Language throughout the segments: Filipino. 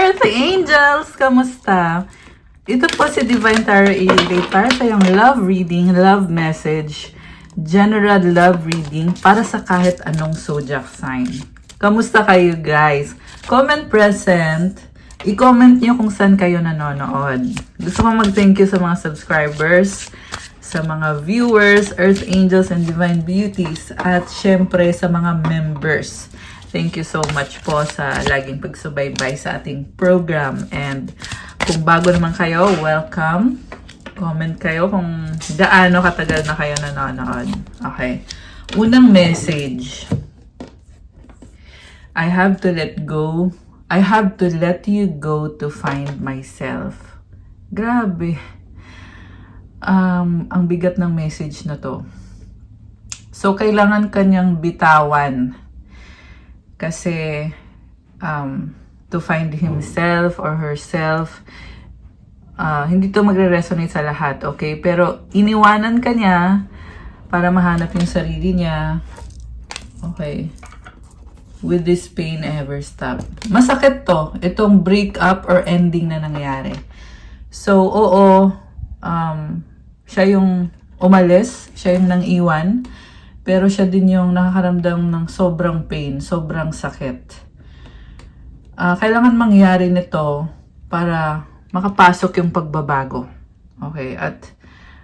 Earth Angels! Kamusta? Ito po si Divine Tarot Reading para sa yung love reading, love message, general love reading para sa kahit anong zodiac sign. Kamusta kayo guys? Comment present. I-comment nyo kung saan kayo nanonood. Gusto ko mag-thank you sa mga subscribers, sa mga viewers, Earth Angels and Divine Beauties, at syempre sa mga members. Thank you so much po sa laging pagsubaybay sa ating program. And kung bago naman kayo, welcome. Comment kayo kung gaano katagal na kayo nanonood. Okay. Unang message. I have to let go. I have to let you go to find myself. Grabe. Ang bigat ng message na to. So, kailangan kanyang bitawan. Kasi, to find himself or herself, hindi to magre-resonate sa lahat, okay? Pero, iniwanan ka niya para mahanap yung sarili niya. Okay. With this pain, I ever stop. Masakit to. Itong breakup or ending na nangyari. So, oo, siya yung umalis, siya yung nang iwan. Pero siya din yung nakakaramdam ng sobrang pain, sobrang sakit. Kailangan mangyari nito para makapasok yung pagbabago. Okay? At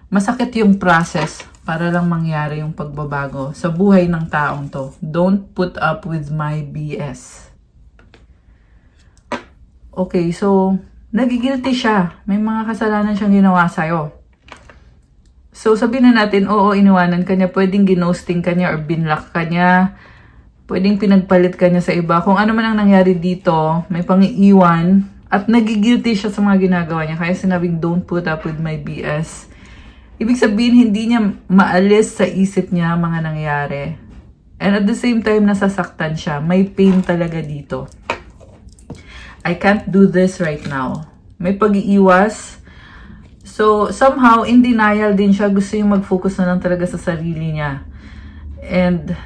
masakit yung process para lang mangyari yung pagbabago sa buhay ng taong to. Don't put up with my BS. Okay, so nagigilty siya. May mga kasalanan siyang ginawa sa'yo. So, sabihin na natin, oo, iniwanan ka niya, pwedeng ginosting ka niya or binlock ka niya, pwedeng pinagpalit ka niya sa iba. Kung ano man ang nangyari dito, may pangiiwan, at nagigilty siya sa mga ginagawa niya. Kaya sinabing, don't put up with my BS. Ibig sabihin, hindi niya maalis sa isip niya mga nangyari. And at the same time, nasasaktan siya. May pain talaga dito. I can't do this right now. May pag-iiwas. So, somehow, in denial din siya. Gusto yung mag-focus na lang talaga sa sarili niya. And,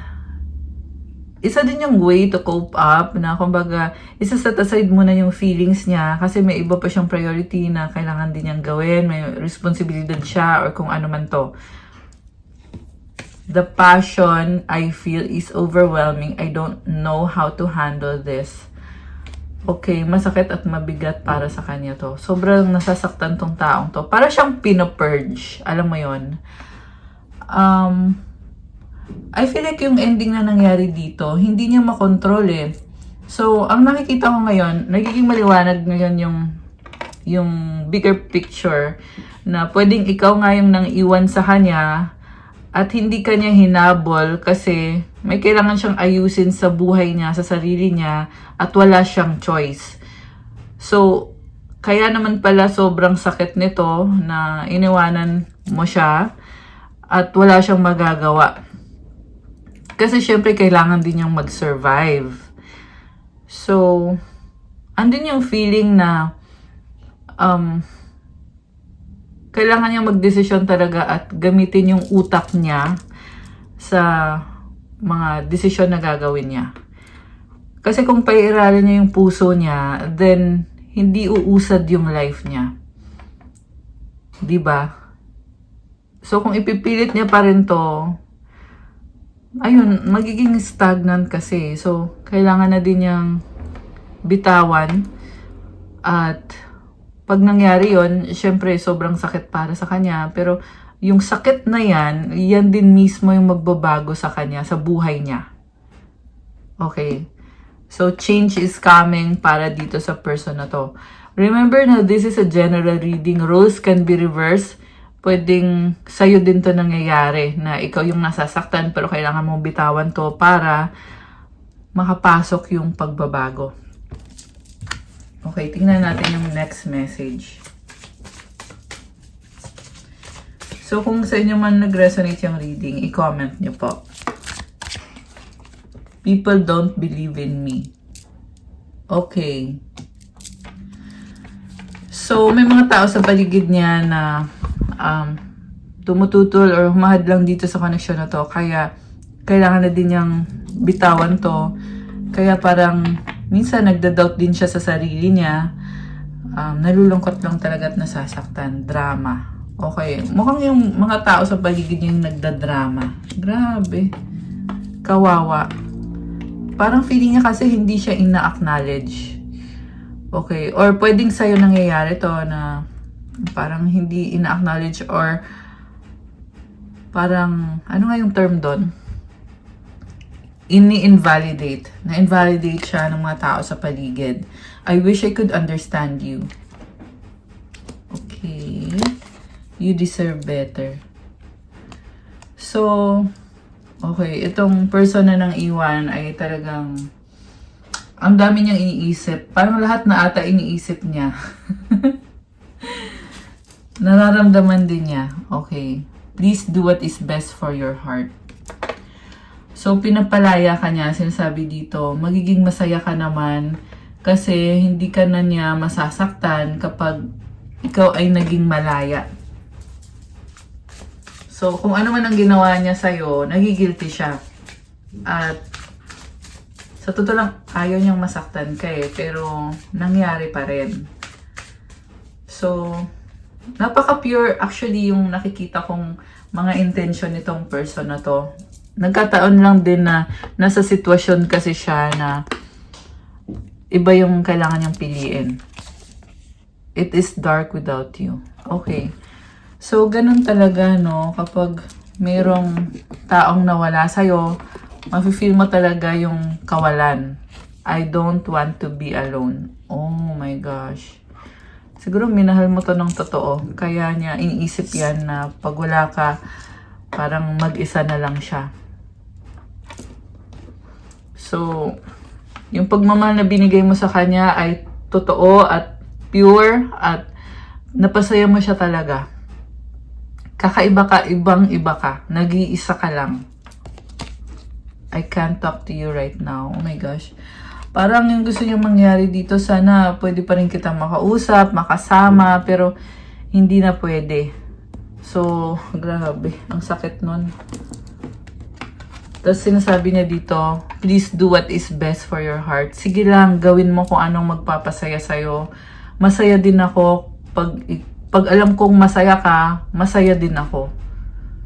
isa din yung way to cope up na, kumbaga, isa-set aside muna yung feelings niya kasi may iba pa siyang priority na kailangan din niyang gawin. May responsibilidad siya or kung ano man to. The passion I feel is overwhelming. I don't know how to handle this. Okay, masakit at mabigat para sa kanya to. Sobrang nasasaktan tong taong to. Para siyang pinopurge. Alam mo yon. I feel like yung ending na nangyari dito, hindi niya makontrol eh. So, ang nakikita ko ngayon, nagiging maliwanag ngayon yung bigger picture na pwedeng ikaw nga yung nang iwan sa kanya at hindi kanya hinabol kasi may kailangan siyang ayusin sa buhay niya, sa sarili niya, at wala siyang choice. So, kaya naman pala sobrang sakit nito na iniwanan mo siya at wala siyang magagawa. Kasi syempre kailangan din niyang mag-survive. So, andun yung feeling na kailangan niyang magdesisyon talaga at gamitin yung utak niya sa mga desisyon na gagawin niya. Kasi kung paiiralin niya yung puso niya, then hindi uusad yung life niya. 'Di ba? So kung ipipilit niya pa rin to, ayun, magiging stagnant kasi. So kailangan na din niyang bitawan. At pag nangyari yon, syempre sobrang sakit para sa kanya. Pero yung sakit na yan din mismo yung magbabago sa kanya, sa buhay niya. Okay. So, change is coming para dito sa person na to. Remember na this is a general reading. Roles can be reversed. Pwedeng sa'yo din to nangyayari na ikaw yung nasasaktan pero kailangan mong bitawan to para makapasok yung pagbabago. Okay, tingnan natin yung next message. So, kung sa inyo man nag-resonate yung reading, i-comment nyo po. People don't believe in me. Okay. So, may mga tao sa paligid niya na tumututol or humahad lang dito sa connection na to. Kaya, kailangan na din niyang bitawan to. Kaya parang minsan nagda-doubt din siya sa sarili niya. Nalulungkot lang talaga at nasasaktan. Drama. Okay, mukhang yung mga tao sa paligid niya yung nagda-drama. Grabe. Kawawa. Parang feeling niya kasi hindi siya ina-acknowledge. Okay, or pwedeng sa'yo nangyayari to na parang hindi ina-acknowledge or parang, ano nga yung term doon? Ini-invalidate. Na-invalidate siya ng mga tao sa paligid. I wish I could understand you. Okay. You deserve better. So, okay. Itong person na nang iwan ay talagang ang dami niyang iniisip. Parang lahat na ata iniisip niya. Nararamdaman din niya. Okay. Please do what is best for your heart. So, pinapalaya ka niya. Sinasabi dito, magiging masaya ka naman kasi hindi ka na niya masasaktan kapag ikaw ay naging malaya. So, kung ano man ang ginawa niya sa'yo, nagigilty siya. At sa totoo lang, ayaw niyang masaktan ka eh, pero nangyari pa rin. So, napaka-pure actually yung nakikita kong mga intention nitong person na to. Nagkataon lang din na nasa sitwasyon kasi siya na iba yung kailangan niyang piliin. It is dark without you. Okay. So, ganun talaga, no? Kapag mayroong taong nawala sa'yo, mafe-feel mo talaga yung kawalan. I don't want to be alone. Oh my gosh. Siguro minahal mo to ng totoo. Kaya niya iniisip yan na pag wala ka, parang mag-isa na lang siya. So, yung pagmamahal na binigay mo sa kanya ay totoo at pure at napasaya mo siya talaga. Kakaiba ka, ibang-iba ka. Nag-iisa ka lang. I can't talk to you right now. Oh my gosh. Parang yung gusto niya mangyari dito, sana pwede pa rin kita makausap, makasama, pero hindi na pwede. So, grabe. Ang sakit nun. Tapos sinasabi niya dito, please do what is best for your heart. Sige lang, gawin mo kung anong magpapasaya sa'yo. Masaya din ako. Pag alam kong masaya ka, masaya din ako.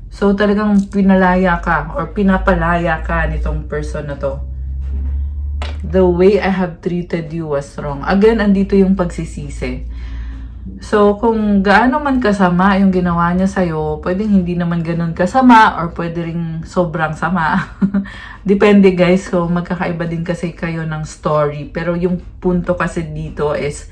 So talagang pinalaya ka or pinapalaya ka nitong person na to. The way I have treated you was wrong. Again, andito yung pagsisisi. So, kung gaano man kasama yung ginawa niya sa'yo, pwedeng hindi naman ganun kasama or pwede ring sobrang sama. Depende guys, kung magkakaiba din kasi kayo ng story. Pero yung punto kasi dito is,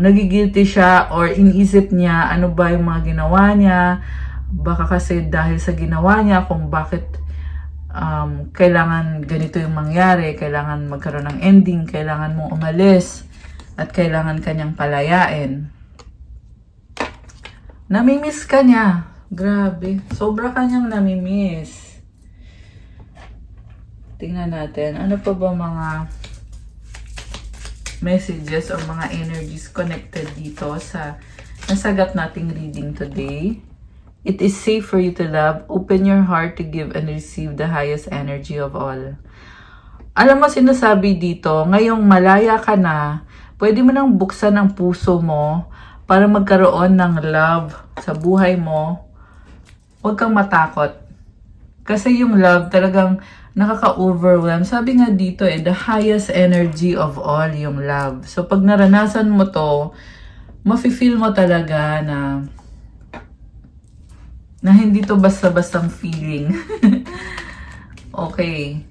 nagigilty siya or iniisip niya ano ba yung mga ginawa niya. Baka kasi dahil sa ginawa niya kung bakit kailangan ganito yung mangyari, kailangan magkaroon ng ending, kailangan mong umalis. At kailangan kanyang palayain. Namimiss ka niya. Grabe. Sobra kanyang namimiss. Tingnan natin. Ano pa ba mga messages or mga energies connected dito sa nasagat nating reading today? It is safe for you to love. Open your heart to give and receive the highest energy of all. Alam mo, sinasabi dito, ngayong malaya ka na, pwede mo nang buksan ang puso mo para magkaroon ng love sa buhay mo. Huwag kang matakot. Kasi yung love talagang nakaka-overwhelm. Sabi nga dito the highest energy of all yung love. So pag naranasan mo to, mafe-feel mo talaga na hindi to basta-bastang feeling. Okay.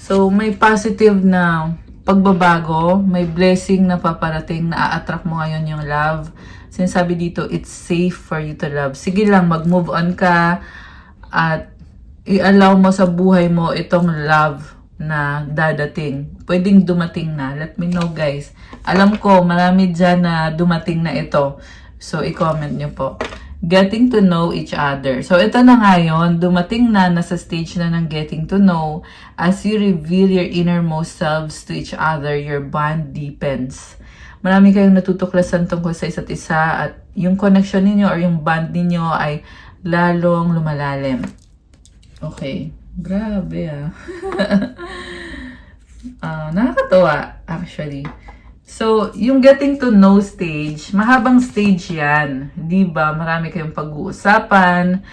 So may positive na pagbabago, may blessing na paparating, na a-attract mo ngayon yung love. Sinasabi dito, it's safe for you to love. Sige lang, mag-move on ka at i-allow mo sa buhay mo itong love na dadating. Pwedeng dumating na. Let me know guys. Alam ko, marami dyan na dumating na ito. So, i-comment nyo po. Getting to know each other. So, ito na nga yun. Dumating na, nasa stage na ng getting to know. As you reveal your innermost selves to each other, your bond deepens. Marami kayong natutuklasan tungkol sa isa't isa at yung connection ninyo or yung bond ninyo ay lalong lumalalim. Okay. Grabe ah. Nakakatawa, actually. So, yung getting to know stage, mahabang stage yan. Di ba? Marami kayong pag-uusapan,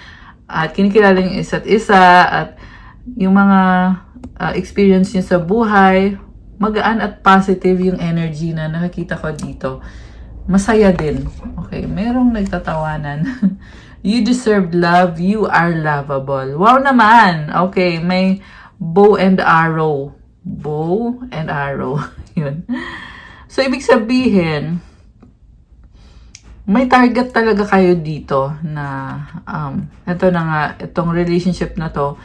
at kinikilala yung isa't isa, at yung mga experience nyo sa buhay, magaan at positive yung energy na nakikita ko dito. Masaya din. Okay, merong nagtatawanan. You deserve love, you are lovable. Wow naman! Okay, may bow and arrow. Bow and arrow. Yun. So, ibig sabihin, may target talaga kayo dito na, ito na nga, itong relationship na to.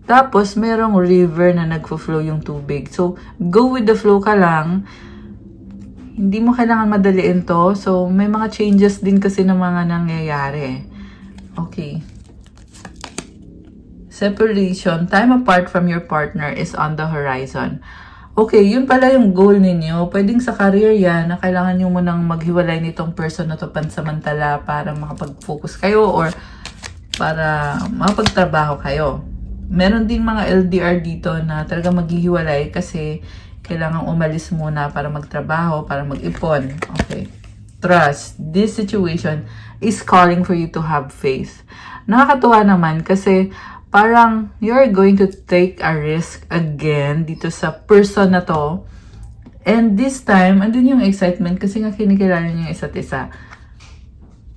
Tapos, merong river na nagfo-flow yung tubig. So, go with the flow ka lang. Hindi mo kailangan madaliin to. So, may mga changes din kasi na mga nangyayari. Okay. Separation, time apart from your partner is on the horizon. Okay, yun pala yung goal ninyo. Pwedeng sa career yan na kailangan nyo munang maghiwalay nitong person na to pansamantala para makapag-focus kayo or para makapagtrabaho kayo. Meron din mga LDR dito na talaga maghihiwalay kasi kailangan umalis muna para magtrabaho, para mag-ipon. Okay. Trust. This situation is calling for you to have faith. Nakakatuwa naman kasi parang you're going to take a risk again dito sa person na to. And this time, andun yung excitement kasi nga kinikilala niyo yung isa't isa.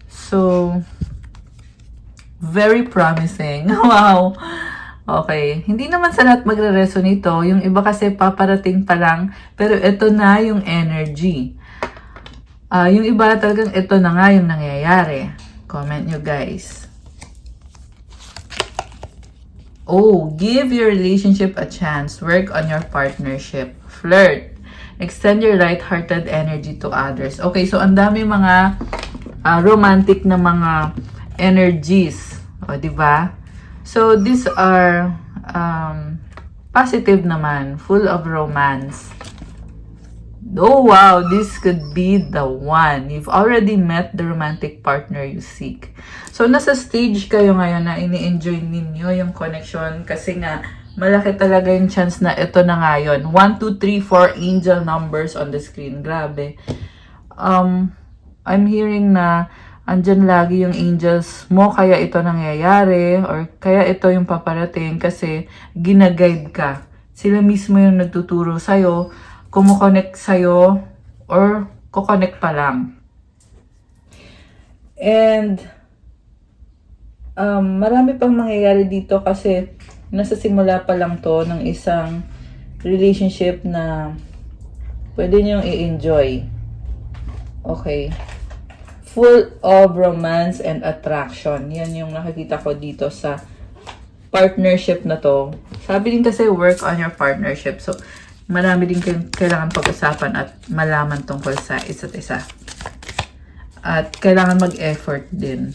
So, very promising. Wow! Okay. Hindi naman sa lahat magre-resonate ito. Yung iba kasi paparating pa lang. Pero ito na yung energy. Yung iba talagang ito na nga yung nangyayari. Comment nyo guys. Oh, give your relationship a chance. Work on your partnership. Flirt. Extend your light-hearted energy to others. Okay, so ang dami mga romantic na mga energies. O, di ba? So, these are positive naman. Full of romance. Oh, wow. This could be the one. You've already met the romantic partner you seek. So, nasa stage kayo ngayon na ini-enjoy ninyo yung connection kasi nga, malaki talaga yung chance na ito na ngayon. 1, 2, 3, 4 angel numbers on the screen. Grabe. I'm hearing na andyan lagi yung angels mo, kaya ito nangyayari, or kaya ito yung paparating kasi ginaguide ka. Sila mismo yung nagtuturo sa'yo, kumukonect sa'yo, or kukonect pa lang. And, marami pang mangyayari dito kasi nasa simula pa lang to ng isang relationship na pwede niyong i-enjoy. Okay. Full of romance and attraction. Yan yung nakikita ko dito sa partnership na to. Sabi din kasi work on your partnership. So, marami din kailangan pag-usapan at malaman tungkol sa isa't isa. At kailangan mag-effort din.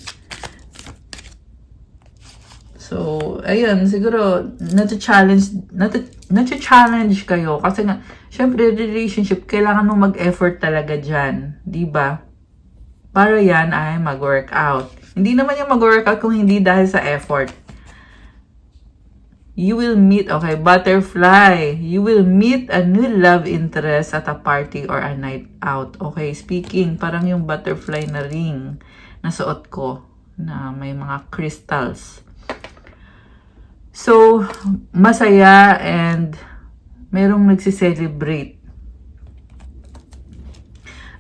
So, ayun, siguro, nati-challenge kayo. Kasi nga, syempre, relationship, kailangan mo mag-effort talaga dyan. Diba? Para yan ay mag-workout. Hindi naman yung mag-workout kung hindi dahil sa effort. You will meet, okay, butterfly. You will meet a new love interest at a party or a night out. Okay, speaking, parang yung butterfly na ring na suot ko na may mga crystals. So, masaya and merong nagsiselebrate.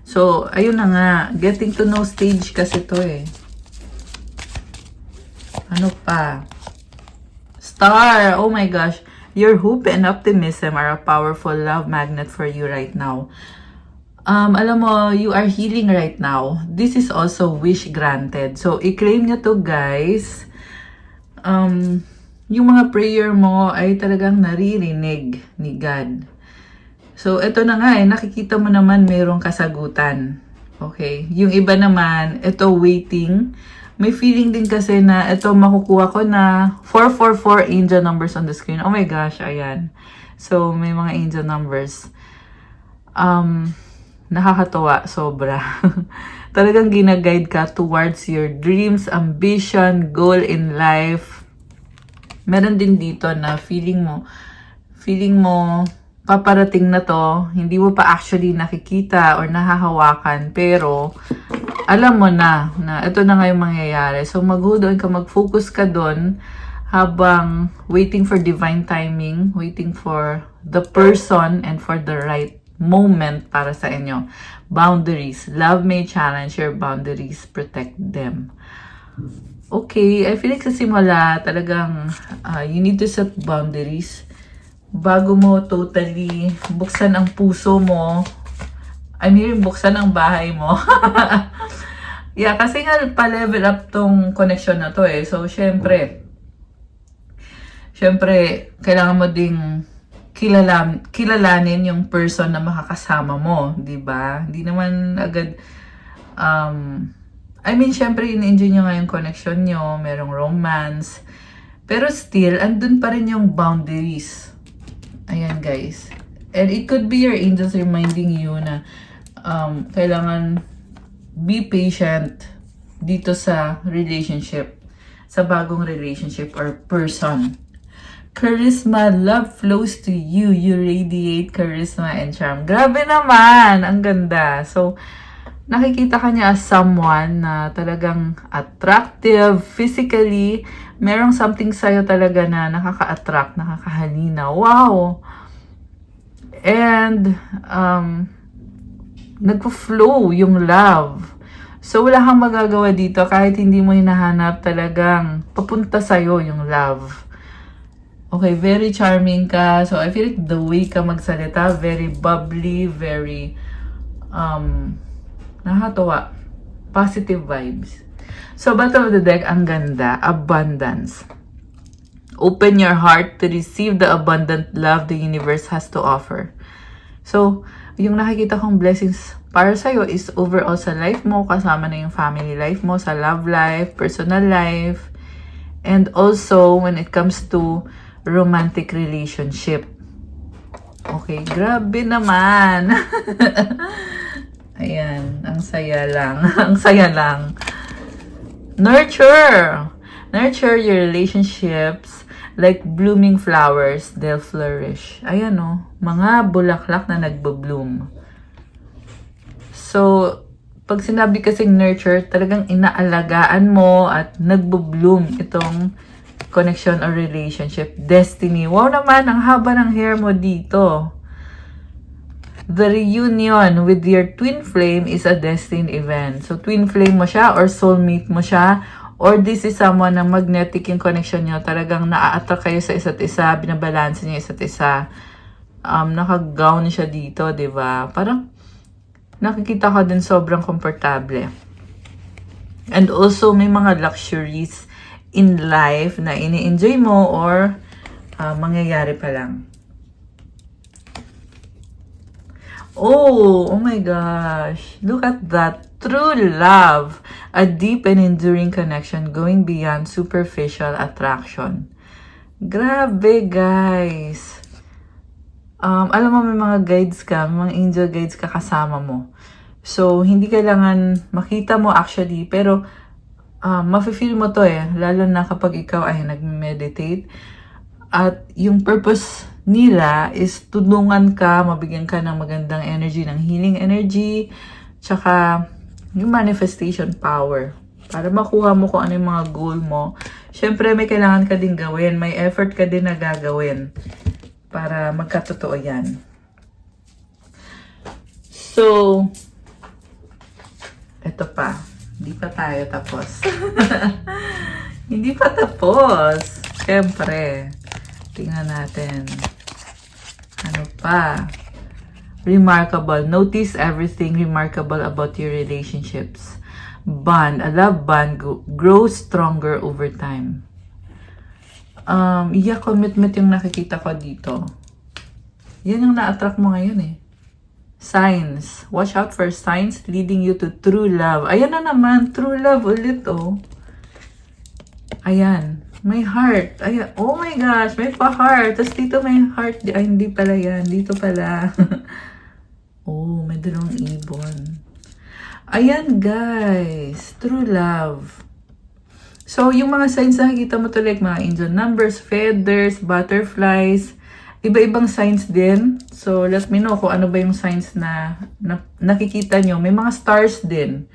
So, ayun na nga. Getting to know stage kasi to eh. Ano pa? Star! Oh my gosh. Your hope and optimism are a powerful love magnet for you right now. Alam mo, you are healing right now. This is also wish granted. So, i-claim nyo to guys. Yung mga prayer mo ay talagang naririnig ni God. So, ito na nga eh, nakikita mo naman mayroong kasagutan. Okay? Yung iba naman, ito waiting. May feeling din kasi na ito makukuha ko na 444 angel numbers on the screen. Oh my gosh, ayan. So, may mga angel numbers. Nakakatuwa, sobra. Talagang ginaguide ka towards your dreams, ambition, goal in life. Meron din dito na feeling mo paparating na to, hindi mo pa actually nakikita or nahahawakan, pero alam mo na ito na nga yung mangyayari. So maghudoon ka, mag-focus ka doon habang waiting for divine timing, waiting for the person and for the right moment para sa inyo. Boundaries. Love may challenge your boundaries. Protect them. Okay, I feel like sa simula, talagang you need to set boundaries bago mo totally buksan ang puso mo. I mean, buksan ang bahay mo. Yeah, kasi nga pa-level up tong connection na to eh. So, syempre, kailangan mo ding kilalanin yung person na makakasama mo, di ba? Hindi naman agad, I mean, syempre, in-enjoy nyo nga yung connection nyo, merong romance, pero still, andun pa rin yung boundaries. Ayan, guys. And it could be your angels reminding you na kailangan be patient dito sa relationship, sa bagong relationship or person. Charisma, love flows to you. You radiate charisma and charm. Grabe naman! Ang ganda. So, nakikita ka niya as someone na talagang attractive, physically, merong something sa'yo talaga na nakaka-attract, nakakahalina. Wow! And, nagpo-flow yung love. So, wala kang magagawa dito kahit hindi mo hinahanap, talagang papunta sa'yo yung love. Okay, very charming ka. So, I feel like the way ka magsalita, very bubbly, very, nakakatawa. Positive vibes. So, bottom of the deck, ang ganda. Abundance. Open your heart to receive the abundant love the universe has to offer. So, yung nakikita kong blessings para sa'yo is overall sa life mo, kasama na yung family life mo, sa love life, personal life, and also when it comes to romantic relationship. Okay, grabe naman. Ayan, ang saya lang. Ang saya lang. Nurture. Nurture your relationships like blooming flowers, they'll flourish. Ayan o, mga bulaklak na nagbo-bloom. So, pag sinabi kasing nurture, talagang inaalagaan mo at nagbo-bloom itong connection or relationship. Destiny. Wow naman, ang haba ng hair mo dito. The reunion with your twin flame is a destined event. So, twin flame mo siya or soulmate mo siya or this is someone na magnetic yung connection nyo. Talagang naa-attract kayo sa isa't isa, binabalanse niyo isa't isa. Naka-gown siya dito, di ba? Parang nakikita ka din sobrang komportable. And also, may mga luxuries in life na ini-enjoy mo or mangyayari pa lang. Oh my gosh. Look at that. True love. A deep and enduring connection going beyond superficial attraction. Grabe, guys. Alam mo, may mga guides ka, may mga angel guides ka kasama mo. So, hindi kailangan makita mo actually, pero mafe-feel mo to eh. Lalo na kapag ikaw ay nag-meditate. At yung purpose nila is tulungan ka, mabigyan ka ng magandang energy, ng healing energy, tsaka yung manifestation power. Para makuha mo kung ano yung mga goal mo. Syempre, may kailangan ka din gawin. May effort ka din na gagawin para magkatotoo yan. So, eto pa. Hindi pa tayo tapos. Hindi pa tapos. Syempre. Tingnan natin. Ano pa? Remarkable. Notice everything remarkable about your relationships. Bond. A love bond grows stronger over time. Commitment yung nakikita ko dito. Yan yung na-attract mo ngayon eh. Signs. Watch out for signs leading you to true love. Ayan na naman. True love ulit oh. Ayan. May heart. Ayan. Oh my gosh. May pa-heart. Tapos dito may heart. Ay, hindi pala yan. Dito pala. Oh, may dalawang ibon. Ayan, guys. True love. So, yung mga signs na nakikita mo to like mga angel numbers, feathers, butterflies. iba-ibang signs din. So, let me know kung ano ba yung signs na nakikita nyo. May mga stars din.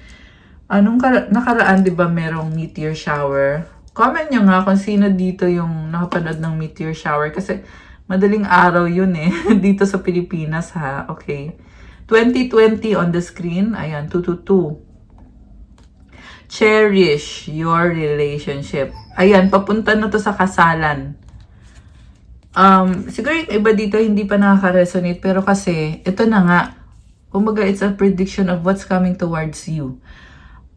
Anong nakaraan, di ba, merong meteor shower? Comment nyo nga kung sino dito yung nakapanood ng meteor shower. Kasi madaling araw yun eh. Dito sa Pilipinas ha. Okay. 2020 on the screen. Ayan, 222. Cherish your relationship. Ayan, papunta na to sa kasalan. Siguro yung iba dito hindi pa nakaka-resonate. Pero kasi, ito na nga. Kumbaga, it's a prediction of what's coming towards you.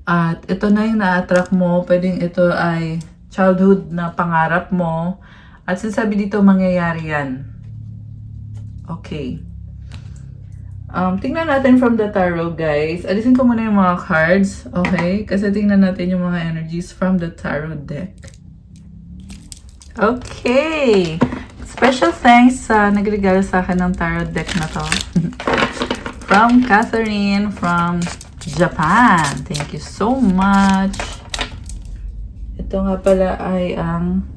At ito na yung na-attract mo. Pwedeng ito ay childhood na pangarap mo. At sinasabi dito, mangyayari yan. Okay. Tingnan natin from the tarot, guys. Alisin ko muna yung mga cards. Okay? Kasi tingnan natin yung mga energies from the tarot deck. Okay. Special thanks sa nagregalo sa akin ng tarot deck na to. From Catherine, from Japan. Thank you so much. Ito nga pala ay ang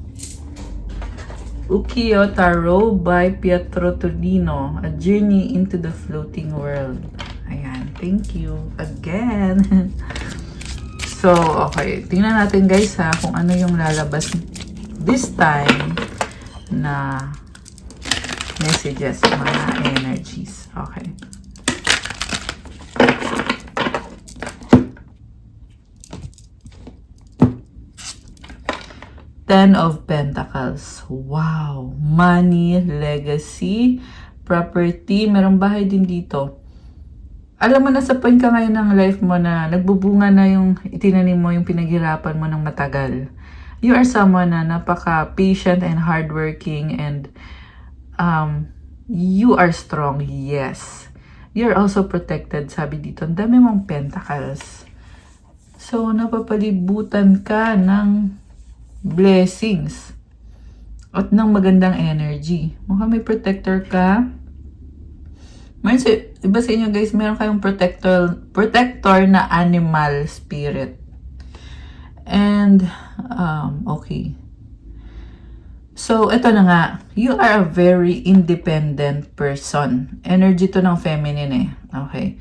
Ukiyo Tarot by Pietro Torino. A Journey into the Floating World. Ayan. Thank you again. So, okay. Tingnan natin guys ha kung ano yung lalabas this time na messages, mga energies. Okay. Ten of Pentacles. Wow. Money, legacy, property. Merong bahay din dito. Alam mo, nasa point ka ngayon ng life mo na nagbubunga na yung itinanim mo, yung pinaghirapan mo ng matagal. You are someone na napaka-patient and hardworking and you are strong. Yes. You're also protected, sabi dito. Ang dami mong pentacles. So, napapalibutan ka ng blessings at ng magandang energy. Mukhang may protector ka. Iba sa inyo guys, meron kayong protector na animal spirit. And, okay. So, ito na nga. You are a very independent person. Energy to ng feminine eh. Okay.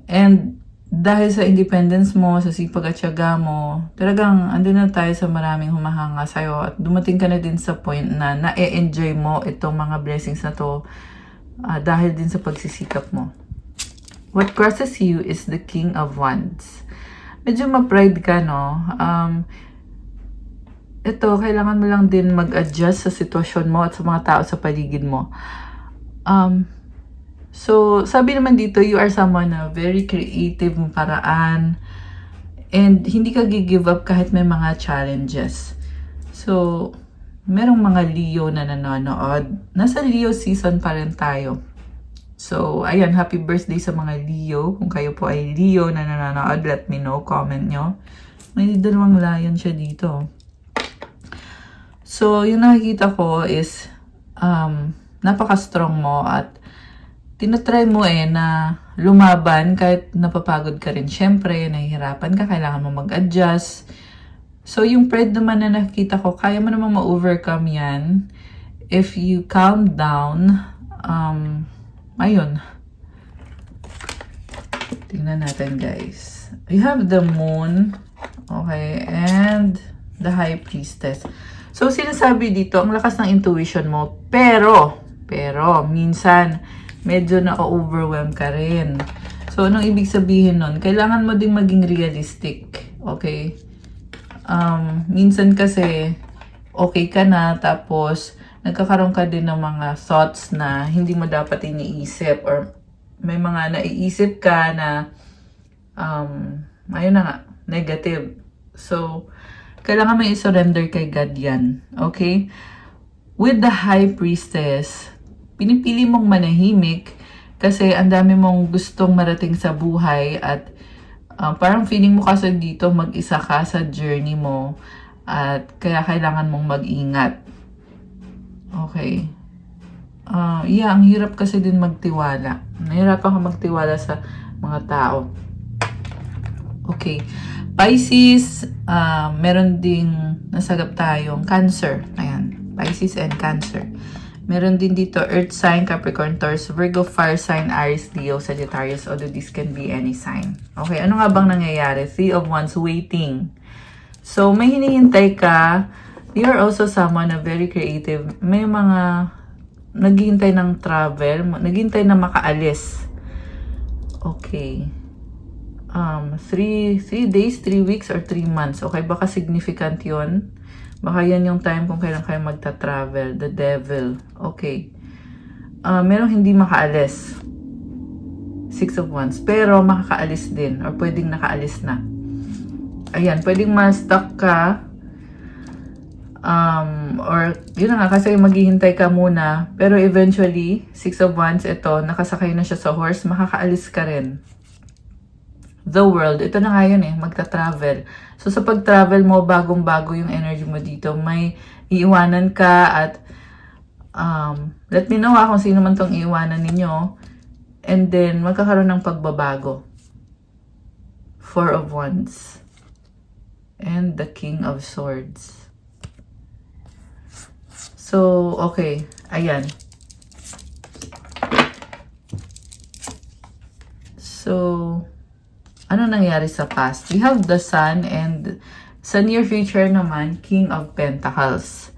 And, dahil sa independence mo, sa sipag at syaga mo, talagang andun na tayo sa maraming humahanga sa'yo at dumating ka na din sa point na na-enjoy mo itong mga blessings na to dahil din sa pagsisikap mo. What crosses you is the King of Wands. Medyo ma-pride ka, no? Ito, kailangan mo lang din mag-adjust sa sitwasyon mo at sa mga tao sa paligid mo. So, sabi naman dito, you are someone na very creative mong paraan and hindi ka give up kahit may mga challenges. So, merong mga Leo na nanonood. Nasa Leo season pa rin tayo. So, ayan, happy birthday sa mga Leo. Kung kayo po ay Leo na nanonood, let me know, comment nyo. May dalawang lion siya dito. So, yung nakikita ko is napaka-strong mo at tinatry mo na lumaban kahit napapagod ka rin. Siyempre, nahihirapan ka, kailangan mo mag-adjust. So, yung pride naman na nakikita ko, kaya mo naman ma-overcome yan if you calm down. Ayun. Tingnan natin, guys. You have the moon, okay, and the high priestess. So, sinasabi dito, ang lakas ng intuition mo, pero, minsan, medyo na-overwhelm ka rin. So, anong ibig sabihin nun? Kailangan mo ding maging realistic. Okay? Minsan kasi, okay ka na, tapos, nagkakaroon ka din ng mga thoughts na hindi mo dapat iniisip or may mga naiisip ka na, ayun na nga, negative. So, kailangan may i-surrender kay God yan. Okay? With the high priestess, pinipili mong manahimik kasi ang dami mong gustong marating sa buhay at parang feeling mo kasi dito mag-isa ka sa journey mo at kaya kailangan mong mag-ingat. Okay. Yeah, ang hirap kasi din magtiwala. Nahirapan ka magtiwala sa mga tao. Okay. Pisces, meron ding nasagap tayong Cancer. Ayan. Pisces and Cancer. Meron din dito Earth sign, Capricorn, Taurus, Virgo, Fire sign, Aries, Leo, Sagittarius, although this can be any sign. Okay, ano nga bang nangyayari? Three of Wands, waiting. So, may hinihintay ka. You are also someone na very creative. May mga naghihintay ng travel, naghihintay na makaalis. Okay. 3 days, 3 weeks, or 3 months. Okay, baka significant yon. Baka yan yung time kung kailan kayo magta-travel. The devil. Okay. Merong hindi makaalis. 6 of Wands. Pero makakaalis din. Or pwedeng nakaalis na. Ayan, pwedeng ma-stuck ka. Or, yun na nga, kasi maghihintay ka muna. Pero eventually, 6 of Wands, ito, nakasakay na siya sa horse, makakaalis ka rin. The world, ito na nga yun magta-travel. So, sa pag-travel mo, bagong-bago yung energy mo dito. May iiwanan ka at let me know kung sino man tong iiwanan ninyo. And then, magkakaroon ng pagbabago. 4 of Wands. And the King of Swords. So, okay. Ayan. So, ano nangyari sa past? We have the Sun, and sa near future naman, King of Pentacles.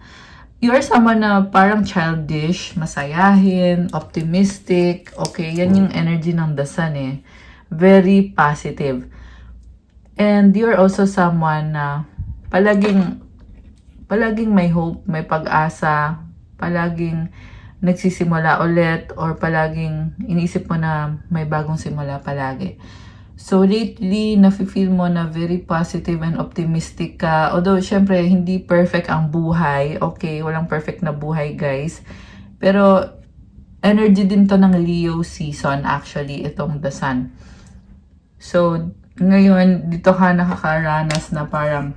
You are someone na parang childish, masayahin, optimistic. Okay, yan yung energy ng the Sun Very positive. And you're also someone na palaging may hope, may pag-asa, palaging nagsisimula ulit, or palaging iniisip mo na may bagong simula palagi. So, lately, nafe-feel mo na very positive and optimistic ka. Although, syempre, hindi perfect ang buhay. Okay, walang perfect na buhay, guys. Pero, energy din to ng Leo season, actually, itong the Sun. So, ngayon, dito ka nakakaranas na parang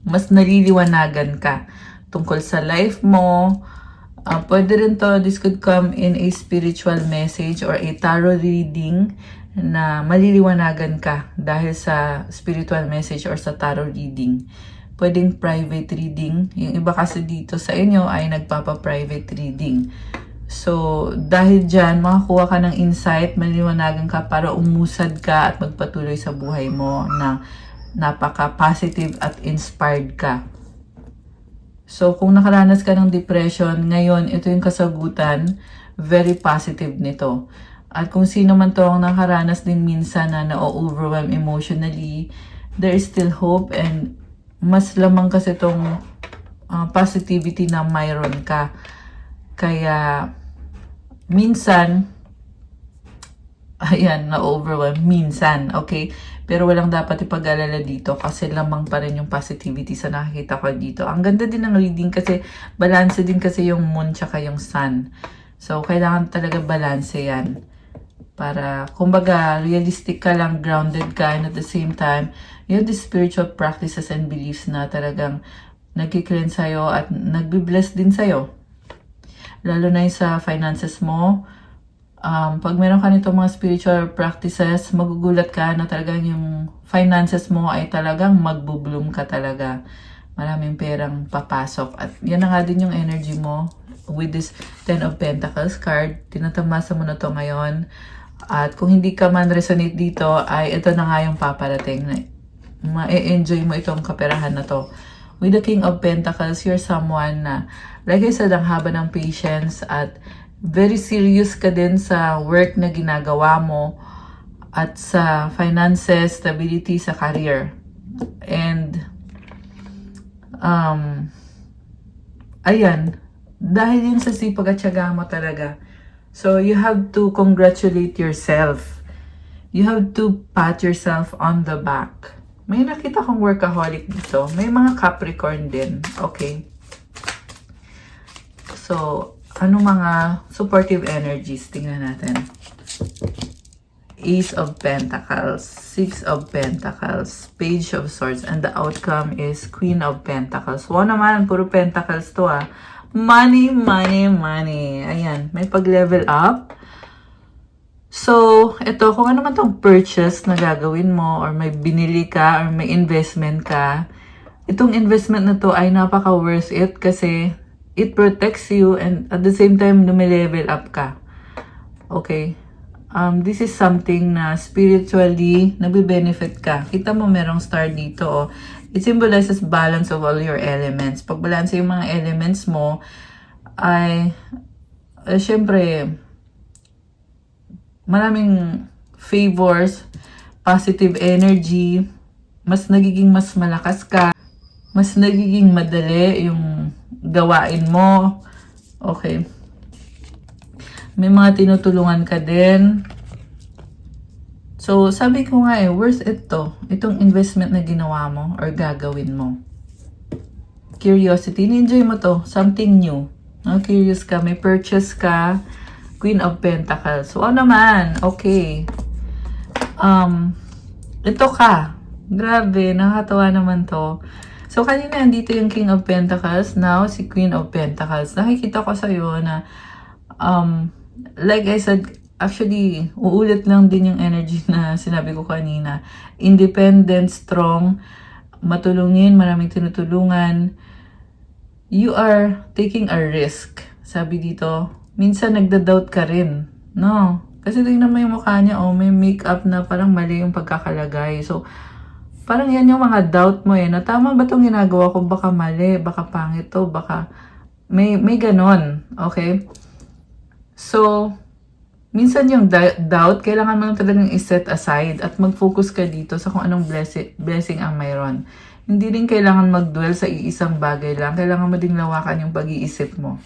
mas naliliwanagan ka tungkol sa life mo. Pwede rin to, this could come in a spiritual message or a tarot reading na maliliwanagan ka dahil sa spiritual message or sa tarot reading. Pwedeng private reading. Yung iba kasi dito sa inyo ay nagpapa-private reading. So, dahil dyan, makakuha ka ng insight, maliliwanagan ka para umusad ka at magpatuloy sa buhay mo na napaka-positive at inspired ka. So, kung nakaranas ka ng depression, ngayon, ito yung kasagutan, very positive nito. At kung sino man to ang nakaranas din minsan na na-overwhelm emotionally, there is still hope, and mas lamang kasi itong positivity na mayroon ka. Kaya, minsan, ayan, na-overwhelm. Minsan, okay? Pero walang dapat ipag-alala dito kasi lamang pa rin yung positivity sa nakikita ko dito. Ang ganda din ng reading kasi balance din kasi yung moon tsaka yung sun. So, kailangan talaga balance yan. Para, kumbaga, realistic ka lang, grounded ka, and at the same time, you have the spiritual practices and beliefs na talagang nagkikilin sa'yo at nagbibless din sa'yo. Lalo na yung sa finances mo. Pag meron ka nito mga spiritual practices, magugulat ka na talagang yung finances mo ay talagang magbo-bloom ka talaga. Maraming perang papasok. At yan na nga din yung energy mo with this 10 of Pentacles card. Tinatamasa mo na to ngayon. At kung hindi ka man resonate dito, ay ito na nga yung paparating. Ma-enjoy mo itong kaperahan na to. With the King of Pentacles, you're someone na, like I said, ang haba ng patience at very serious ka din sa work na ginagawa mo at sa finances, stability, sa career. And, ayan, dahil yun sa sipag at tiyaga mo talaga. So, you have to congratulate yourself. You have to pat yourself on the back. May nakita kong workaholic dito. May mga Capricorn din. Okay. So, ano mga supportive energies? Tingnan natin. Ace of Pentacles, 6 of Pentacles, Page of Swords, and the outcome is Queen of Pentacles. Wow naman, puro Pentacles to Money, money, money. Ayan, may pag-level up. So, ito, kung ano man tong purchase na gagawin mo, or may binili ka, or may investment ka, itong investment na to ay napaka-worth it kasi it protects you and at the same time, lumilevel up ka. Okay? This is something na spiritually, nabibenefit ka. Kita mo merong star dito, oh. It symbolizes balance of all your elements. Pag balance yung mga elements mo, ay, syempre, maraming favors, positive energy, mas nagiging mas malakas ka, mas nagiging madali yung gawain mo. Okay. May mga tinutulungan ka din. So, sabi ko nga worth it to. Itong investment na ginawa mo or gagawin mo. Curiosity, ni-enjoy mo to. Something new. No? Curious ka, may purchase ka. Queen of Pentacles. Wow naman. Okay. Ito ka. Grabe, nakakatawa naman to. So, kanina andito yung King of Pentacles. Now, si Queen of Pentacles. Nakikita ko sa'yo na, like I said, actually, uulit lang din yung energy na sinabi ko kanina. Independent, strong, matulungin, maraming tinutulungan. You are taking a risk. Sabi dito, minsan nagda-doubt ka rin. No? Kasi tingnan mo yung mukha niya, may makeup na parang mali yung pagkakalagay. So, parang yan yung mga doubt mo na tama ba itong ginagawa ko? Baka mali, baka pangit to, baka may ganon. Okay? So, minsan yung doubt, kailangan mo lang talagang i-set aside at mag-focus ka dito sa kung anong blessing ang mayroon. Hindi rin kailangan mag-dwell sa iisang bagay lang. Kailangan mo ding lawakan yung pag-iisip mo.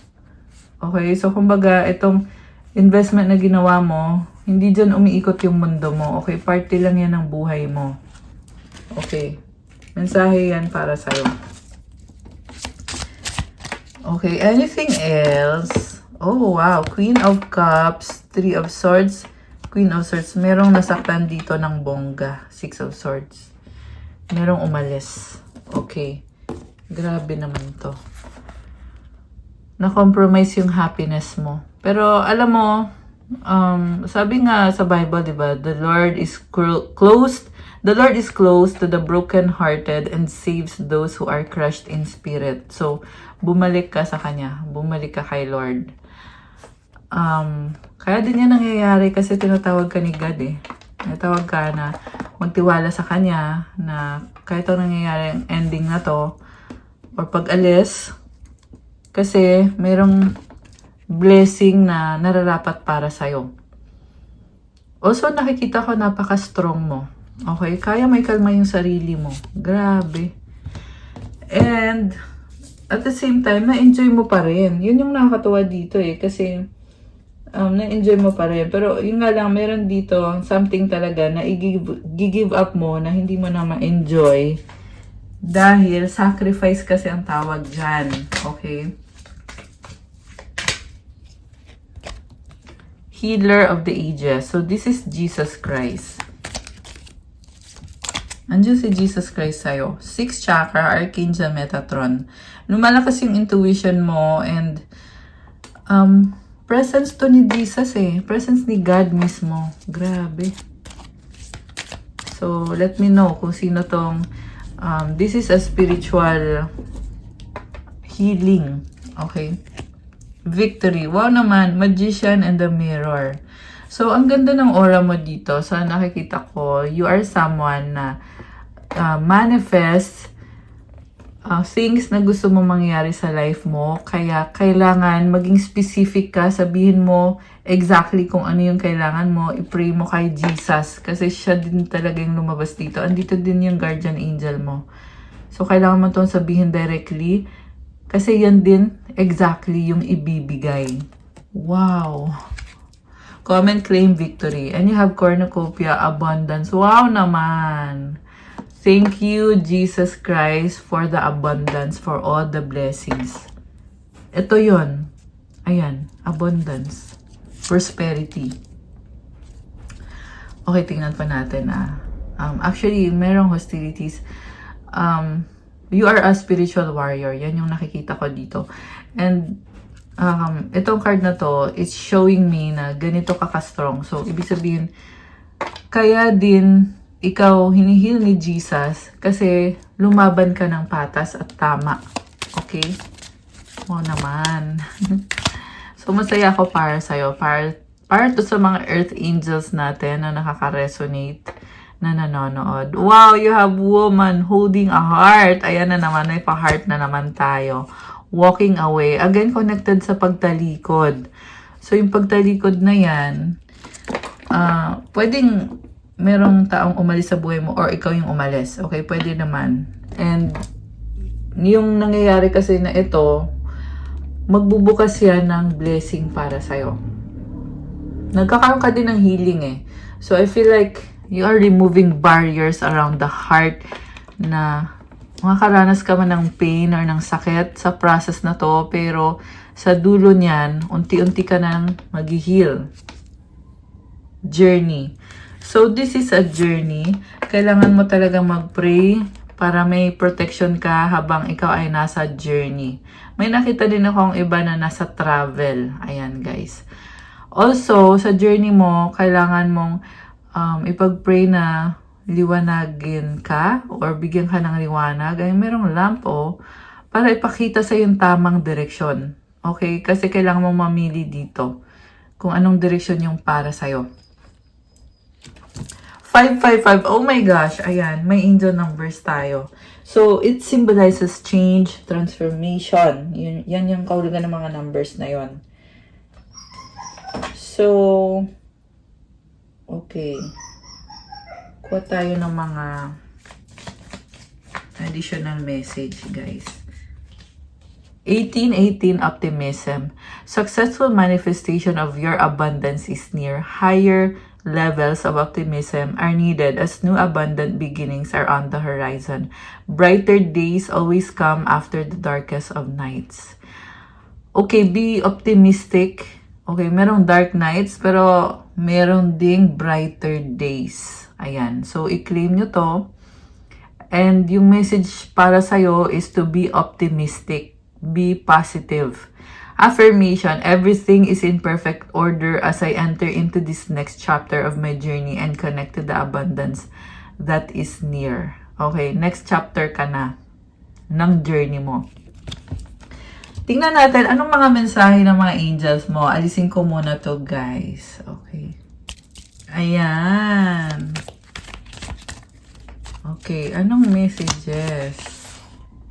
Okay? So, kumbaga, itong investment na ginawa mo, hindi dyan umiikot yung mundo mo. Okay? Parte lang yan ng buhay mo. Okay? Mensahe yan para sa'yo. Okay, anything else? Oh, wow. Queen of Cups, Three of Swords, Queen of Swords. Merong nasaktan dito ng bongga. Six of Swords. Merong umalis. Okay. Grabe naman to. Na-compromise yung happiness mo. Pero, alam mo, sabi nga sa Bible, diba? The Lord is close to the brokenhearted and saves those who are crushed in spirit. So, bumalik ka sa Kanya. Bumalik ka kay Lord. Kaya din yan nangyayari kasi tinatawag ka ni God Tinatawag ka na magtiwala sa Kanya na kahit anong nangyayari ang ending na to or pag-alis kasi mayroong blessing na nararapat para sa'yo. Also, nakikita ko napaka-strong mo. Okay? Kaya may kalma yung sarili mo. Grabe. And at the same time, na-enjoy mo pa rin. Yun yung nakakatuwa dito kasi na-enjoy mo pa rin. Pero yun nga lang, meron dito something talaga na i-give up mo na hindi mo na ma-enjoy dahil sacrifice kasi ang tawag dyan. Okay? Healer of the ages. So this is Jesus Christ. Andiyan si Jesus Christ sa'yo. 6 chakra, Archangel Metatron. Lumalakas yung intuition mo and presence to ni Jesus Presence ni God mismo. Grabe. So, let me know kung sino tong this is a spiritual healing. Okay? Victory. Wow naman. Magician and the Mirror. So, ang ganda ng aura mo dito. So, nakikita ko, you are someone na manifest things na gusto mo mangyari sa life mo. Kaya, kailangan maging specific ka. Sabihin mo exactly kung ano yung kailangan mo. I-pray mo kay Jesus. Kasi siya din talaga yung lumabas dito. Andito din yung guardian angel mo. So, kailangan mo itong sabihin directly. Kasi yan din exactly yung ibibigay. Wow! Comment, claim, victory. And you have cornucopia, abundance. Wow naman! Thank you, Jesus Christ, for the abundance, for all the blessings. Ito yon. Ayan, abundance. Prosperity. Okay, tingnan pa natin actually, merong hostilities. You are a spiritual warrior. Yan yung nakikita ko dito. And itong card na to, it's showing me na ganito ka-strong. So, ibig sabihin, kaya din ikaw hinihil ni Jesus kasi lumaban ka ng patas at tama. Okay? Oo naman. So, masaya ako para sa'yo. Para to sa mga Earth Angels natin na nakaka-resonate na nanonood. Wow, you have woman holding a heart. Ayan na naman, may pa-heart na naman tayo. Walking away. Again, connected sa pagtalikod. So, yung pagtalikod na yan, pwedeng merong taong umalis sa buhay mo or ikaw yung umalis. Okay, pwede naman. And, yung nangyayari kasi na ito, magbubukas yan ng blessing para sa'yo. Nagkakaroon ka din ng healing eh. So, I feel like you are removing barriers around the heart na makakaranas ka man ng pain or ng sakit sa process na to, pero sa dulo niyan, unti-unti ka nang mag-heal. Journey. So, this is a journey. Kailangan mo talagang mag-pray para may protection ka habang ikaw ay nasa journey. May nakita din akong iba na nasa travel. Ayan, guys. Also, sa journey mo, kailangan mong ipag-pray na liwanagin ka or bigyan ka ng liwanag. Ay, merong lamp, para ipakita sa yung tamang direksyon. Okay? Kasi kailangan mong mamili dito kung anong direksyon yung para sa'yo. 555. Oh my gosh. Ayan. May angel numbers tayo. So, it symbolizes change, transformation. Yan yung kahulugan ng mga numbers na yon. So, okay. Kuha tayo ng mga additional message, guys. 1818 optimism. Successful manifestation of your abundance is near. Higher levels of optimism are needed as new abundant beginnings are on the horizon. Brighter days always come after the darkest of nights. Okay, be optimistic. Okay, merong dark nights, pero meron ding brighter days. Ayan. So, i-claim nyo to. And yung message para sa'yo is to be optimistic. Be positive. Affirmation, everything is in perfect order as I enter into this next chapter of my journey and connect to the abundance that is near. Okay, next chapter ka na ng journey mo. Tingnan natin, anong mga mensahe ng mga angels mo? Alisin ko muna to, guys. Okay. Ayan. Okay, anong messages?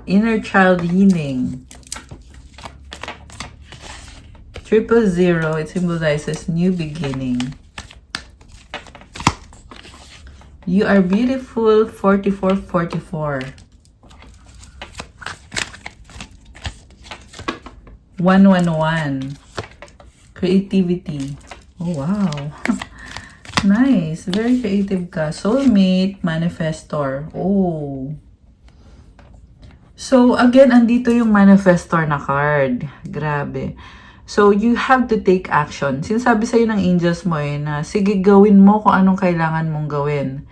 Inner child healing. 000, it symbolizes new beginning. You are beautiful, 4444. 111. Creativity. Oh, wow. Nice. Very creative ka. Soulmate, manifestor. Oh. So, again, andito yung manifestor na card. Grabe. So, you have to take action. Sinasabi sa'yo ng angels mo na, sige, gawin mo kung anong kailangan mong gawin.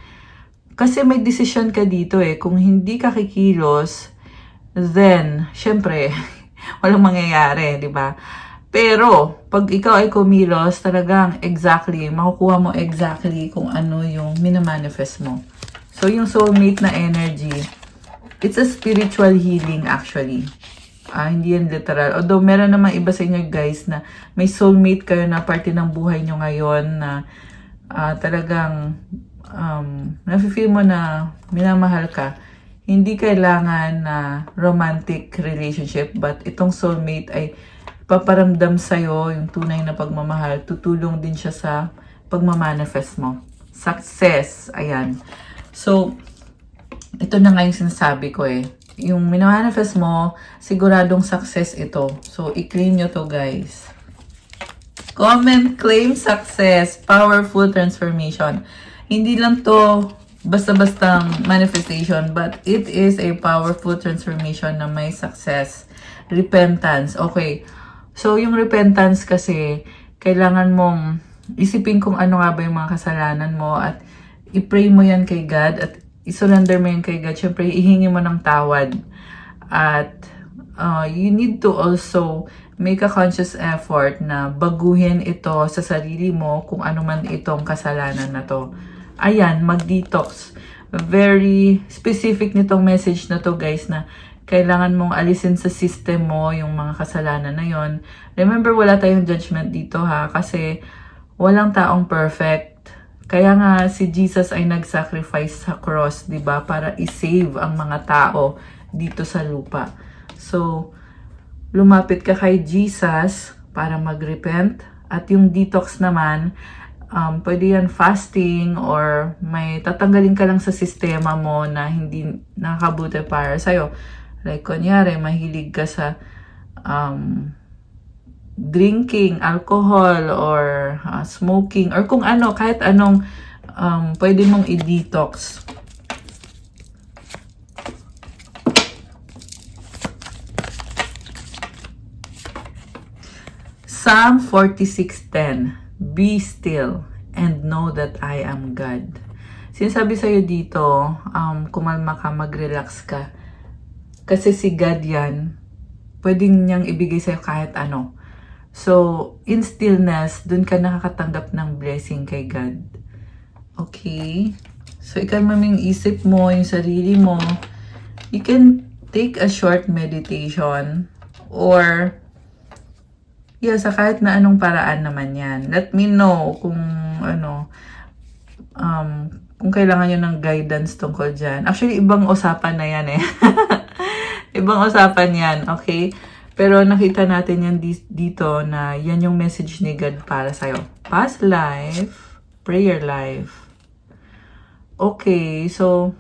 Kasi may decision ka dito Kung hindi ka kikilos, then, syempre, walang mangyayari, di ba? Pero, pag ikaw ay kumilos, talagang exactly, makukuha mo exactly kung ano yung minamanifest mo. So, yung soulmate na energy, it's a spiritual healing actually. Hindi yan literal. Although, meron naman iba sa inyo guys na may soulmate kayo na parte ng buhay nyo ngayon na talagang nafe-feel mo na minamahal ka. Hindi kailangan na romantic relationship, but itong soulmate ay paparamdam sa'yo yung tunay na pagmamahal. Tutulong din siya sa pagmamanifest mo. Success. Ayan. So, ito na nga yung sinasabi ko Yung minamanifest mo, siguradong success ito. So, i-claim nyo to, guys. Comment, claim success. Powerful transformation. Hindi lang to basta-bastang manifestation, but it is a powerful transformation na may success. Repentance. Okay. So, yung repentance kasi, kailangan mong isipin kung ano nga ba yung mga kasalanan mo at i-pray mo yan kay God at i-surrender mo yan kay God. Siyempre, ihingi mo ng tawad. At you need to also make a conscious effort na baguhin ito sa sarili mo kung ano man itong kasalanan na to. Ayan, mag-detox. Very specific nitong message na to guys na kailangan mong alisin sa system mo yung mga kasalanan na yon. Remember, wala tayong judgment dito ha, kasi walang taong perfect. Kaya nga si Jesus ay nag-sacrifice sa cross, 'di ba, para i-save ang mga tao dito sa lupa. So, lumapit ka kay Jesus para mag-repent, at yung detox naman, pwede yan fasting or may tatanggalin ka lang sa sistema mo na hindi nakakabuti para sa'yo. Like, kunyari, mahilig ka sa drinking, alcohol, or smoking, or kung ano, kahit anong pwede mong i-detox. Psalm 46:10. Be still and know that I am God. Sinasabi sa'yo dito, kumalma ka, mag-relax ka. Kasi si God yan, pwedeng niyang ibigay sa'yo kahit ano. So, in stillness, dun ka nakakatanggap ng blessing kay God. Okay? So, ikalma mo yung isip mo, yung sarili mo. You can take a short meditation or sa kahit na anong paraan naman yan. Let me know kung kung kailangan nyo ng guidance tungkol dyan. Actually, ibang usapan na yan eh. Ibang usapan yan, okay? Pero nakita natin yan dito na yan yung message ni God para sa'yo. Past life, prayer life. Okay, so,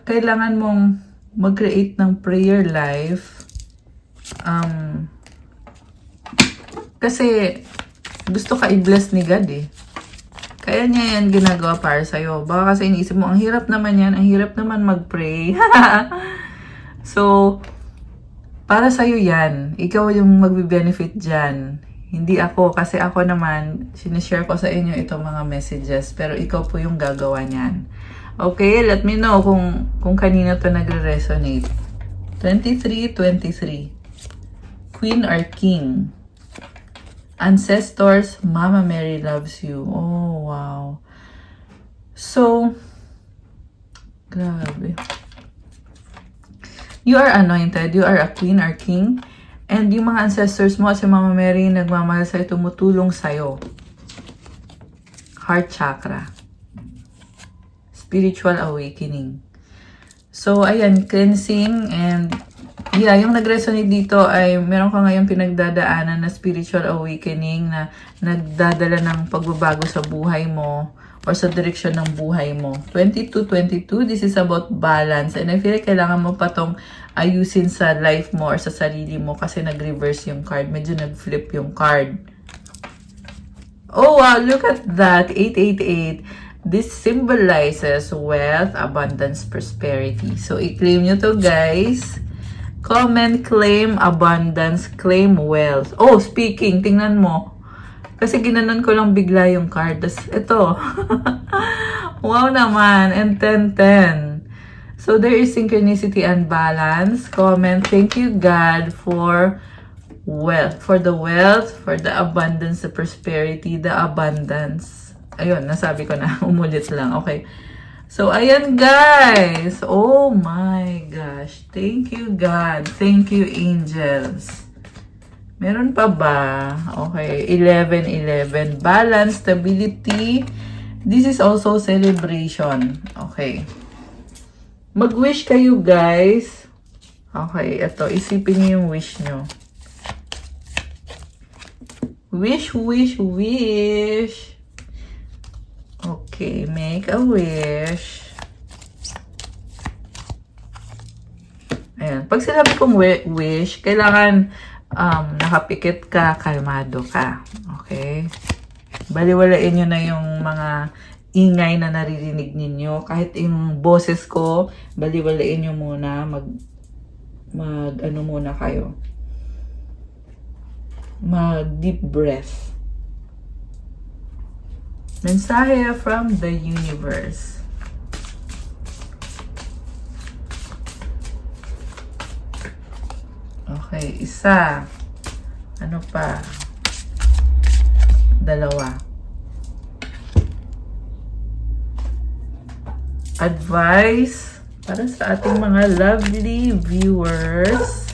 kailangan mong mag-create ng prayer life. Kasi gusto ka i-bless ni God eh. Kaya niya yan ginagawa para sa'yo. Baka kasi iniisip mo, ang hirap naman yan, ang hirap naman mag-pray. So, para sa'yo yan. Ikaw yung magbe-benefit dyan. Hindi ako, kasi ako naman, sinishare ko sa inyo itong mga messages. Pero ikaw po yung gagawa niyan. Okay, let me know kung kanino to nagre-resonate. 23:23. Queen or King? Ancestors, Mama Mary loves you. Oh, wow. So, grabe. You are anointed. You are a queen or king. And yung mga ancestors mo at si Mama Mary, nagmamahal sa'yo, tumutulong sa'yo. Heart chakra. Spiritual awakening. So, ayan, cleansing and yung nag-resonate dito ay meron ka ngayong pinagdadaanan na spiritual awakening na nagdadala ng pagbabago sa buhay mo or sa direksyon ng buhay mo. 22:22, this is about balance. And I feel like kailangan mo pa tong ayusin sa life mo or sa sarili mo kasi nag-reverse yung card. Medyo nag-flip yung card. Oh wow, look at that. 888. This symbolizes wealth, abundance, prosperity. So, i-claim nyo to, guys. Comment, claim abundance, claim wealth. Oh, speaking, tingnan mo. Kasi ginanon ko lang bigla yung card. Das, ito. Wow naman. And 10-10. So, there is synchronicity and balance. Comment, thank you God for wealth. For the wealth, for the abundance, the prosperity, the abundance. Ayun, nasabi ko na. Umulit lang. Okay. So, ayan guys. Oh my gosh. Thank you God. Thank you angels. Meron pa ba? Okay. 11-11. Balance, stability. This is also celebration. Okay. Mag-wish kayo guys. Okay. Ito. Isipin niyo yung wish nyo. Wish, wish, wish. Okay, make a wish. Ayan. Pag sinabi kong wish, kailangan nakapikit ka, kalmado ka. Okay? Baliwalain nyo na yung mga ingay na naririnig ninyo. Kahit yung boses ko, baliwalain nyo muna. Ano muna kayo. Mag-deep breath. Mensahe from the universe. Okay, isa. Ano pa? Dalawa. Advice para sa ating mga lovely viewers.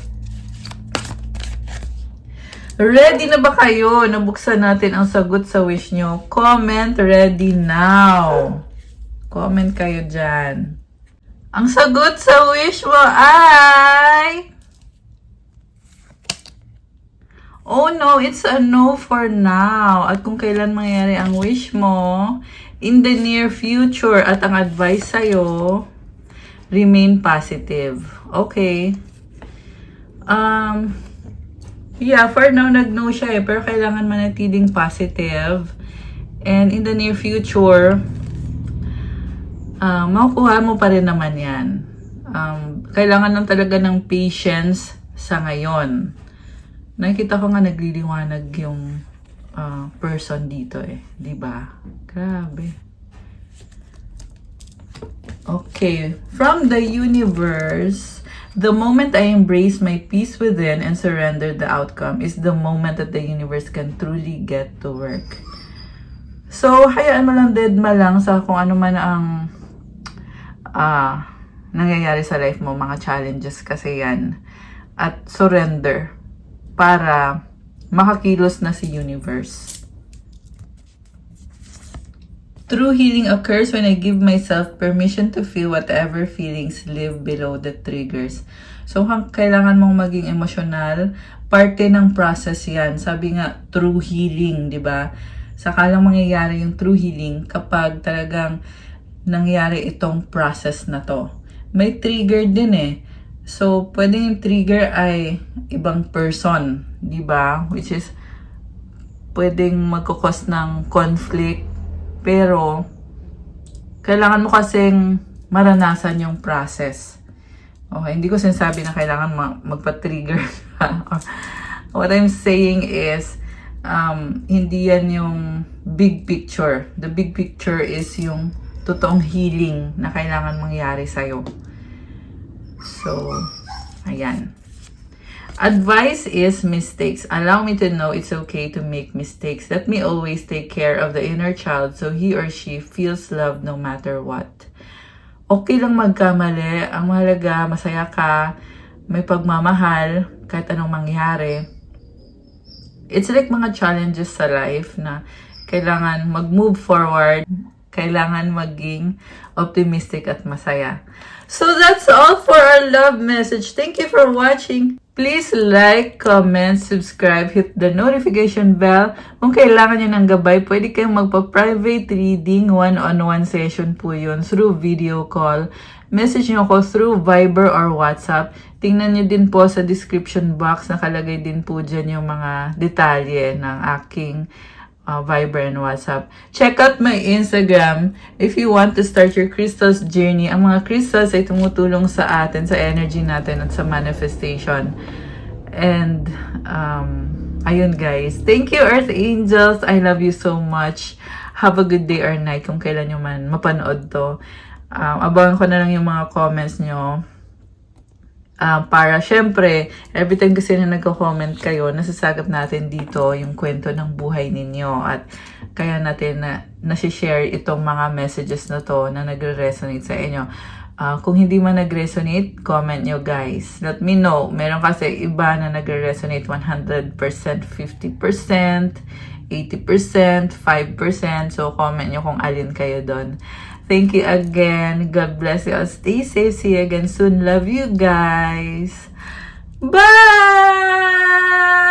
Ready na ba kayo? Nabuksan natin ang sagot sa wish nyo. Comment ready now. Comment kayo dyan. Ang sagot sa wish mo ay... Oh no, it's a no for now. At kung kailan mangyayari ang wish mo, in the near future, at ang advice sa'yo, remain positive. Okay. Yeah, for now, nag-no siya pero kailangan manatiling positive. And in the near future, makukuha mo pa rin naman yan. Kailangan lang talaga ng patience sa ngayon. Nakikita ko nga nagliliwanag yung person dito diba? Grabe. Okay. From the universe, the moment I embrace my peace within and surrender the outcome is the moment that the universe can truly get to work. So, hayaan mo lang, deadma lang sa kung ano man ang nangyayari sa life mo, mga challenges kasi yan. At surrender para makakilos na si universe. True healing occurs when I give myself permission to feel whatever feelings live below the triggers. So, kailangan mong maging emotional. Parte ng process yan. Sabi nga, true healing, di ba? Saka lang mangyayari yung true healing kapag talagang nangyari itong process na to. May trigger din So, pwede yung trigger ay ibang person, di ba? Which is, pwedeng magkukos ng conflict. Pero, kailangan mo kasing maranasan yung process. Okay, hindi ko sinasabi na kailangan magpa-trigger. What I'm saying is, hindi yan yung big picture. The big picture is yung totoong healing na kailangan mangyari sa'yo. So, ayan. Advice is mistakes. Allow me to know it's okay to make mistakes. Let me always take care of the inner child so he or she feels loved no matter what. Okay lang magkamali. Ang mahalaga, masaya ka, may pagmamahal, kahit anong mangyari. It's like mga challenges sa life na kailangan mag-move forward, kailangan maging optimistic at masaya. So that's all for our love message. Thank you for watching. Please like, comment, subscribe, hit the notification bell. Kung kailangan nyo ng gabay, pwede kayong magpa-private reading, one-on-one session po yun through video call. Message nyo ako through Viber or WhatsApp. Tingnan nyo din po sa description box, nakalagay din po dyan yung mga detalye ng aking Viber and WhatsApp. Check out my Instagram if you want to start your crystals journey. Ang mga crystals ay tumutulong sa atin, sa energy natin at sa manifestation. And, ayun guys. Thank you Earth Angels. I love you so much. Have a good day or night kung kailan nyo man mapanood to. Abangan ko na lang yung mga comments nyo. Para syempre, every time kasi na nagko-comment kayo, nasasagap natin dito yung kwento ng buhay ninyo at kaya natin na-share itong mga messages na to na nagre-resonate sa inyo. Kung hindi man nag-resonate, comment nyo guys. Let me know. Meron kasi iba na nagre-resonate 100%, 50%, 80%, 5%. So, comment nyo kung alin kayo doon. Thank you again. God bless you all. Stay safe. See you again soon. Love you guys. Bye!